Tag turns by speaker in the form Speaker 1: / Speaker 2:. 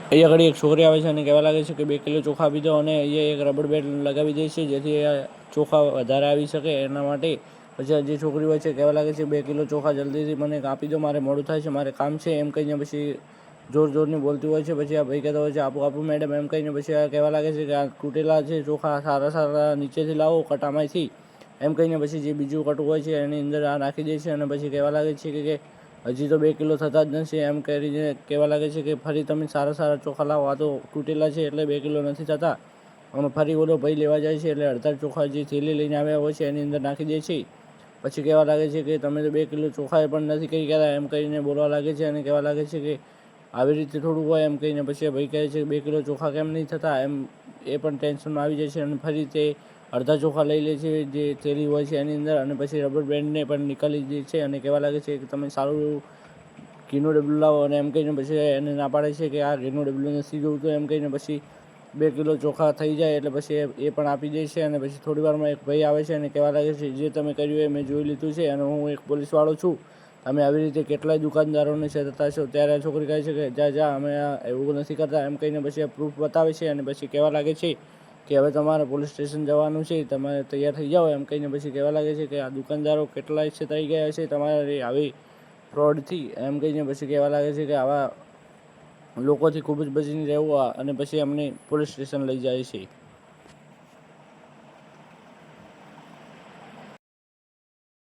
Speaker 1: અહીંયા ઘડી એક છોકરી આવે છે અને કહેવા લાગે છે કે 2 કિલો ચોખા આપી દો, અને અહીંયા એક રબર બેન્ડ લગાવી દે છે જેથી ચોખા વધારે આવી શકે એના માટે. પછી જે છોકરી હોય છે કહેવા લાગે છે 2 કિલો ચોખા જલ્દીથી મને આપી દો, મારે મોડું થાય છે, મારે કામ છે, એમ કહીને પછી જોરની બોલતી હોય છે. પછી આ ભાઈ કહેતો હોય છે આપો આપો મેડમ, એમ કહીને પછી આ કહેવા લાગે છે કે આ તૂટેલા છે ચોખા, સારા નીચેથી લાવો કટામાંથી, એમ કહીને પછી જે બીજું કટું હોય છે એની અંદર આ નાખી દે છે. અને પછી કહેવા લાગે છે કે હજી તો 2 કિલો થતા જ નથી, એમ કરીને કહેવા લાગે છે કે ફરી તમે સારા ચોખા લાવો, આ તો તૂટેલા છે એટલે 2 કિલો નથી થતા. અને ફરી ઓલો ભાઈ લેવા જાય છે એટલે અડધા ચોખા જે થેલી લઈને આવ્યા હોય છે એની અંદર નાખી દે છે. પછી કહેવા લાગે છે કે તમે તો 2 કિલો ચોખા પણ નથી કહી ગયા, એમ કહીને બોલવા લાગે છે અને કહેવા લાગે છે કે આવી રીતે થોડું હોય, એમ કહીને પછી ભાઈ કહે છે કે 2 કિલો ચોખા કેમ નહીં થતા, એમ એ પણ ટેન્શનમાં આવી જાય છે. અને ફરી તે અડધા ચોખા લઈ લે છે જે થેલી હોય છે એની અંદર, અને પછી રબર બેન્ડને પણ નીકાળી દે છે અને કહેવા લાગે છે કે તમે સારું ઘીનું ડબલું લાવો, અને એમ કહીને પછી એને ના પાડે છે કે આ ઘીનું ડબલું નથી જોઈતું, એમ કહીને પછી 2 કિલો ચોખા થઈ જાય એટલે પછી એ પણ આપી દે છે. અને પછી થોડી વારમાં એક ભાઈ આવે છે અને કહેવા લાગે છે જે તમે કર્યું એ મેં જોઈ લીધું છે અને હું એક પોલીસવાળો છું, તમે આવી રીતે કેટલાય દુકાનદારોને છેતરતા છો. ત્યારે આ છોકરી કહે છે કે જા અમે એવું નથી કરતા, એમ કહીને પછી આ પ્રૂફ બતાવે છે. અને પછી કહેવા લાગે છે કે હવે તમારે પોલીસ સ્ટેશન જવાનું છે, તમે તૈયાર થઈ જાઓ, એમ કહીને પછી કહેવા લાગે છે કે આ દુકાનદારો કેટલાય છેતરાઈ ગયા છે તમારી આવી ફ્રોડથી, એમ કહીને પછી કહેવા લાગે છે કે આવા લોકોથી ખૂબ જ બચીને રહેવું, અને પછી અમને પોલીસ સ્ટેશન લઈ જાય છે.